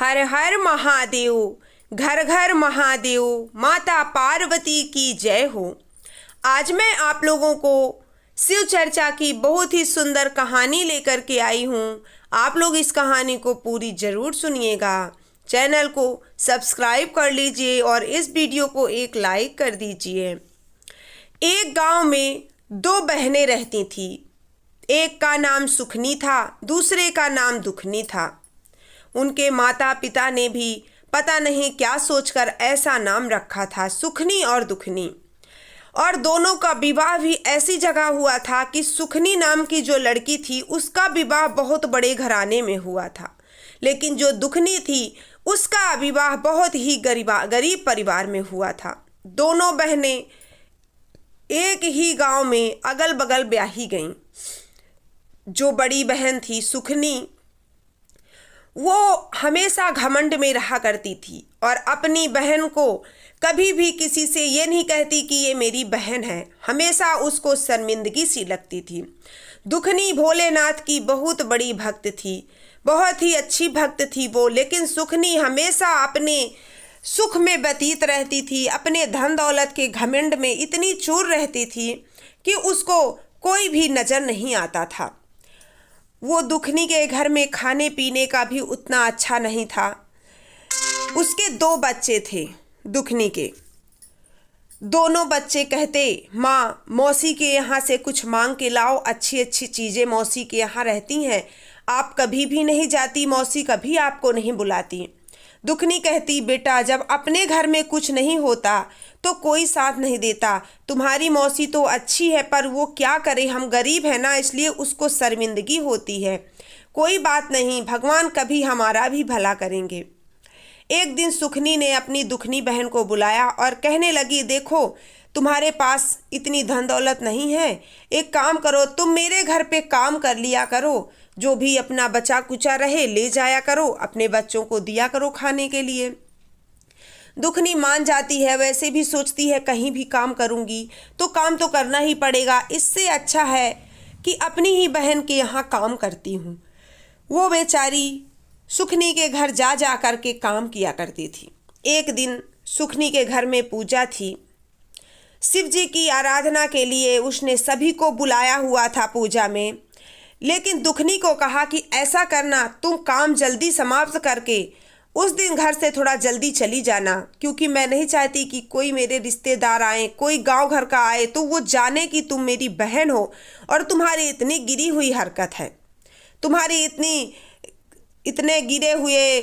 हर हर महादेव, घर घर महादेव, माता पार्वती की जय हो। आज मैं आप लोगों को शिव चर्चा की बहुत ही सुंदर कहानी लेकर के आई हूँ। आप लोग इस कहानी को पूरी ज़रूर सुनिएगा। चैनल को सब्सक्राइब कर लीजिए और इस वीडियो को एक लाइक कर दीजिए। एक गांव में दो बहनें रहती थीं। एक का नाम सुखनी था, दूसरे का नाम दुखनी था। उनके माता पिता ने भी पता नहीं क्या सोचकर ऐसा नाम रखा था, सुखनी और दुखनी। और दोनों का विवाह भी ऐसी जगह हुआ था कि सुखनी नाम की जो लड़की थी उसका विवाह बहुत बड़े घराने में हुआ था, लेकिन जो दुखनी थी उसका विवाह बहुत ही गरीब परिवार में हुआ था। दोनों बहनें एक ही गांव में अगल बगल ब्याही गईं। जो बड़ी बहन थी सुखनी, वो हमेशा घमंड में रहा करती थी और अपनी बहन को कभी भी किसी से ये नहीं कहती कि ये मेरी बहन है, हमेशा उसको शर्मिंदगी सी लगती थी। दुखनी भोलेनाथ की बहुत बड़ी भक्त थी, बहुत ही अच्छी भक्त थी वो, लेकिन सुखनी हमेशा अपने सुख में व्यतीत रहती थी, अपने धन दौलत के घमंड में इतनी चूर रहती थी कि उसको कोई भी नज़र नहीं आता था। वो दुखनी के घर में खाने पीने का भी उतना अच्छा नहीं था। उसके दो बच्चे थे दुखनी के। दोनों बच्चे कहते, माँ मौसी के यहाँ से कुछ मांग के लाओ, अच्छी अच्छी चीज़ें मौसी के यहाँ रहती हैं, आप कभी भी नहीं जाती, मौसी कभी आपको नहीं बुलाती। दुखनी कहती, बेटा जब अपने घर में कुछ नहीं होता तो कोई साथ नहीं देता। तुम्हारी मौसी तो अच्छी है पर वो क्या करे, हम गरीब हैं ना, इसलिए उसको शर्मिंदगी होती है। कोई बात नहीं, भगवान कभी हमारा भी भला करेंगे। एक दिन सुखनी ने अपनी दुखनी बहन को बुलाया और कहने लगी, देखो तुम्हारे पास इतनी धन दौलत नहीं है, एक काम करो, तुम मेरे घर पे काम कर लिया करो, जो भी अपना बचा कुचा रहे ले जाया करो, अपने बच्चों को दिया करो खाने के लिए। दुखनी मान जाती है, वैसे भी सोचती है कहीं भी काम करूंगी तो काम तो करना ही पड़ेगा, इससे अच्छा है कि अपनी ही बहन के यहाँ काम करती हूँ। वो बेचारी सुखनी के घर जा जा कर के काम किया करती थी। एक दिन सुखनी के घर में पूजा थी, शिव जी की आराधना के लिए उसने सभी को बुलाया हुआ था पूजा में। लेकिन दुखनी को कहा कि ऐसा करना, तुम काम जल्दी समाप्त करके उस दिन घर से थोड़ा जल्दी चली जाना, क्योंकि मैं नहीं चाहती कि कोई मेरे रिश्तेदार आए, कोई गांव घर का आए तो वो जाने कि तुम मेरी बहन हो और तुम्हारी इतनी गिरी हुई हरकत है, तुम्हारी इतने गिरे हुए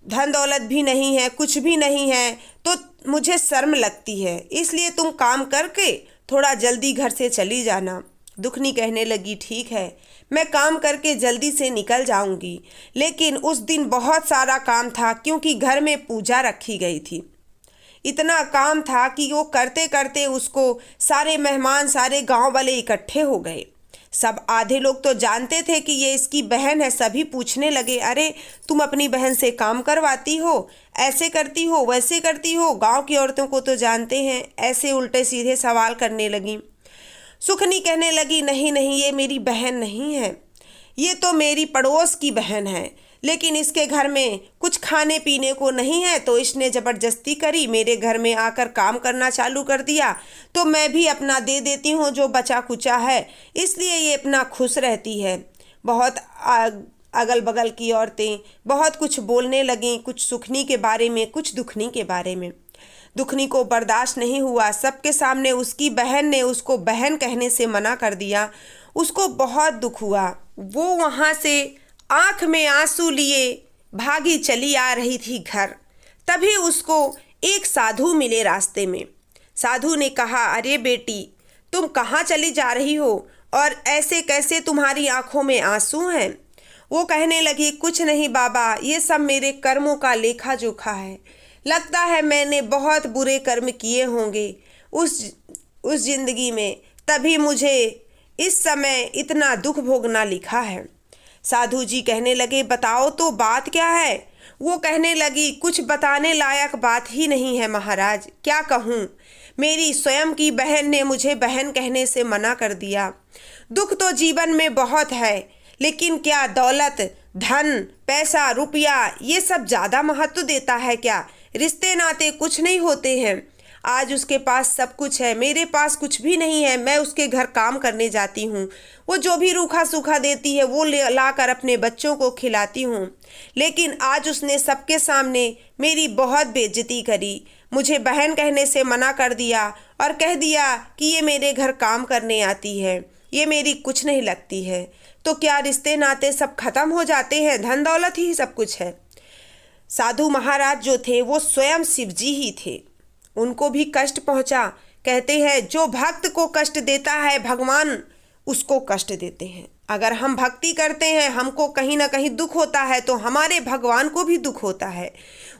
धन दौलत भी नहीं है, कुछ भी नहीं है, तो मुझे शर्म लगती है, इसलिए तुम काम करके थोड़ा जल्दी घर से चली जाना। दुखनी कहने लगी, ठीक है, मैं काम करके जल्दी से निकल जाऊंगी, लेकिन उस दिन बहुत सारा काम था क्योंकि घर में पूजा रखी गई थी। इतना काम था कि वो करते करते उसको सारे मेहमान, सारे गांव वाले इकट्ठे हो गए। सब आधे लोग तो जानते थे कि ये इसकी बहन है, सभी पूछने लगे, अरे तुम अपनी बहन से काम करवाती हो, ऐसे करती हो, वैसे करती हो, गांव की औरतों को तो जानते हैं, ऐसे उल्टे सीधे सवाल करने लगी। सुखनी कहने लगी, नहीं नहीं, ये मेरी बहन नहीं है, ये तो मेरी पड़ोस की बहन है, लेकिन इसके घर में कुछ खाने पीने को नहीं है तो इसने ज़बरदस्ती करी, मेरे घर में आकर काम करना चालू कर दिया, तो मैं भी अपना दे देती हूँ जो बचा कुचा है, इसलिए ये अपना खुश रहती है। बहुत अगल बगल की औरतें बहुत कुछ बोलने लगीं, कुछ सुखनी के बारे में, कुछ दुखनी के बारे में। दुखनी को बर्दाश्त नहीं हुआ, सबके सामने उसकी बहन ने उसको बहन कहने से मना कर दिया। उसको बहुत दुख हुआ। वो वहाँ से आँख में आंसू लिए भागी चली आ रही थी घर। तभी उसको एक साधु मिले रास्ते में। साधु ने कहा, अरे बेटी तुम कहाँ चली जा रही हो और ऐसे कैसे तुम्हारी आँखों में आंसू हैं? वो कहने लगी, कुछ नहीं बाबा, ये सब मेरे कर्मों का लेखा जोखा है, लगता है मैंने बहुत बुरे कर्म किए होंगे उस जिंदगी में, तभी मुझे इस समय इतना दुख भोगना लिखा है। साधु जी कहने लगे, बताओ तो बात क्या है? वो कहने लगी, कुछ बताने लायक बात ही नहीं है महाराज, क्या कहूँ, मेरी स्वयं की बहन ने मुझे बहन कहने से मना कर दिया। दुख तो जीवन में बहुत है, लेकिन क्या दौलत, धन, पैसा, रुपया ये सब ज़्यादा महत्व देता है क्या? रिश्ते नाते कुछ नहीं होते हैं। आज उसके पास सब कुछ है, मेरे पास कुछ भी नहीं है। मैं उसके घर काम करने जाती हूँ, वो जो भी रूखा सूखा देती है वो ला कर अपने बच्चों को खिलाती हूँ। लेकिन आज उसने सबके सामने मेरी बहुत बेइज्जती करी, मुझे बहन कहने से मना कर दिया और कह दिया कि ये मेरे घर काम करने आती है, ये मेरी कुछ नहीं लगती है। तो क्या रिश्ते नाते सब खत्म हो जाते हैं? धन दौलत ही सब कुछ है। साधु महाराज जो थे वो स्वयं शिव जी ही थे, उनको भी कष्ट पहुंचा। कहते हैं जो भक्त को कष्ट देता है भगवान उसको कष्ट देते हैं। अगर हम भक्ति करते हैं, हमको कहीं ना कहीं दुख होता है तो हमारे भगवान को भी दुख होता है।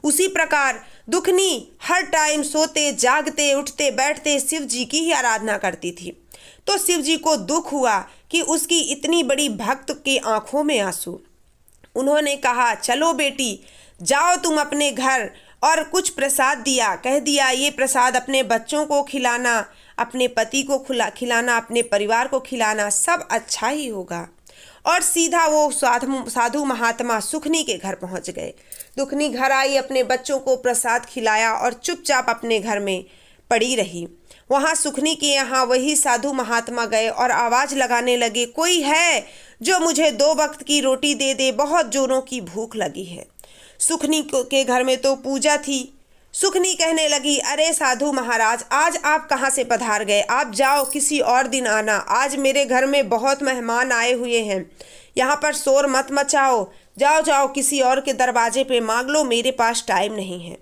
उसी प्रकार दुखनी हर टाइम सोते जागते उठते बैठते शिव जी की ही आराधना करती थी। तो शिव जी को दुख हुआ कि उसकी इतनी बड़ी भक्त की आंखों में आंसू। उन्होंने कहा चलो बेटी जाओ तुम अपने घर, और कुछ प्रसाद दिया। कह दिया ये प्रसाद अपने बच्चों को खिलाना, अपने पति को खिलाना, अपने परिवार को खिलाना, सब अच्छा ही होगा। और सीधा वो साधु महात्मा सुखनी के घर पहुंच गए। दुखनी घर आई, अपने बच्चों को प्रसाद खिलाया और चुपचाप अपने घर में पड़ी रही। वहाँ सुखनी के यहाँ वही साधु महात्मा गए और आवाज़ लगाने लगे, कोई है जो मुझे 2 वक्त की रोटी दे दे, बहुत जोरों की भूख लगी है। सुखनी के घर में तो पूजा थी। सुखनी कहने लगी, अरे साधु महाराज आज आप कहाँ से पधार गए? आप जाओ किसी और दिन आना, आज मेरे घर में बहुत मेहमान आए हुए हैं, यहाँ पर शोर मत मचाओ, जाओ जाओ किसी और के दरवाजे पे मांग लो, मेरे पास टाइम नहीं है।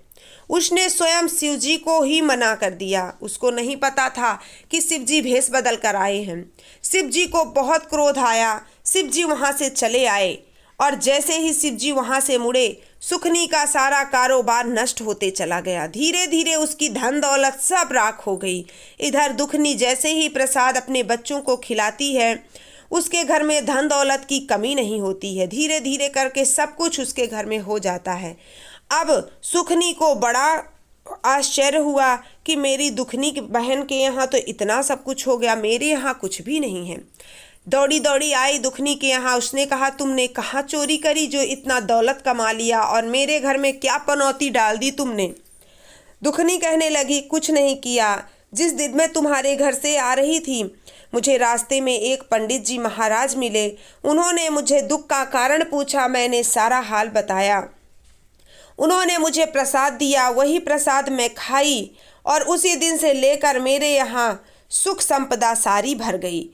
उसने स्वयं शिव जी को ही मना कर दिया। उसको नहीं पता था कि शिव जी भेष बदल कर आए हैं। शिव जी को बहुत क्रोध आया। शिव जी वहाँ से चले आए और जैसे ही शिव जी वहाँ से मुड़े, सुखनी का सारा कारोबार नष्ट होते चला गया। धीरे धीरे उसकी धन दौलत सब राख हो गई। इधर दुखनी जैसे ही प्रसाद अपने बच्चों को खिलाती है, उसके घर में धन दौलत की कमी नहीं होती है। धीरे धीरे करके सब कुछ उसके घर में हो जाता है। अब सुखनी को बड़ा आश्चर्य हुआ कि मेरी दुखनी की बहन के यहाँ तो इतना सब कुछ हो गया, मेरे यहाँ कुछ भी नहीं है। दौड़ी दौड़ी आई दुखनी के यहाँ। उसने कहा तुमने कहाँ चोरी करी जो इतना दौलत कमा लिया, और मेरे घर में क्या पनौती डाल दी तुमने? दुखनी कहने लगी कुछ नहीं किया। जिस दिन मैं तुम्हारे घर से आ रही थी, मुझे रास्ते में एक पंडित जी महाराज मिले। उन्होंने मुझे दुख का कारण पूछा, मैंने सारा हाल बताया। उन्होंने मुझे प्रसाद दिया, वही प्रसाद मैं खाई और उसी दिन से लेकर मेरे यहाँ सुख संपदा सारी भर गई।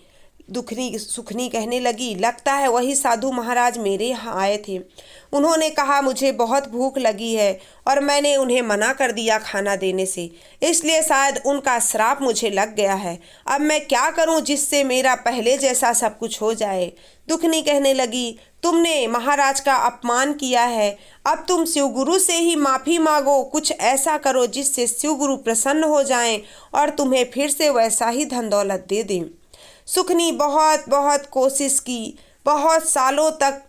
सुखनी कहने लगी, लगता है वही साधु महाराज मेरे यहाँ आए थे। उन्होंने कहा मुझे बहुत भूख लगी है और मैंने उन्हें मना कर दिया खाना देने से, इसलिए शायद उनका श्राप मुझे लग गया है। अब मैं क्या करूं जिससे मेरा पहले जैसा सब कुछ हो जाए? दुखनी कहने लगी, तुमने महाराज का अपमान किया है, अब तुम शिवगुरु से ही माफ़ी मांगो। कुछ ऐसा करो जिससे शिवगुरु प्रसन्न हो जाएं और तुम्हें फिर से वैसा ही धन दौलत दे दें। सुखनी बहुत बहुत कोशिश की, बहुत सालों तक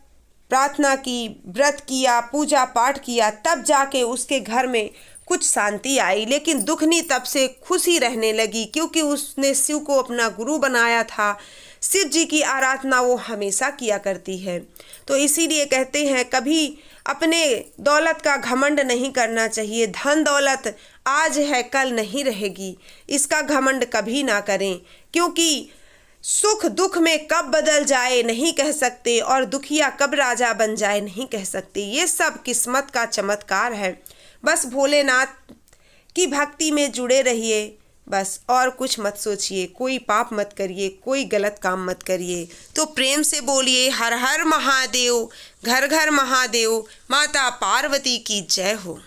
प्रार्थना की, व्रत किया, पूजा पाठ किया, तब जाके उसके घर में कुछ शांति आई। लेकिन दुखनी तब से खुशी रहने लगी क्योंकि उसने शिव को अपना गुरु बनाया था। शिव जी की आराधना वो हमेशा किया करती है। तो इसीलिए कहते हैं कभी अपने दौलत का घमंड नहीं करना चाहिए। धन दौलत आज है कल नहीं रहेगी, इसका घमंड कभी ना करें, क्योंकि सुख दुख में कब बदल जाए नहीं कह सकते और दुखिया कब राजा बन जाए नहीं कह सकते। ये सब किस्मत का चमत्कार है। बस भोलेनाथ की भक्ति में जुड़े रहिए, बस और कुछ मत सोचिए, कोई पाप मत करिए, कोई गलत काम मत करिए। तो प्रेम से बोलिए हर हर महादेव, घर घर महादेव, माता पार्वती की जय हो।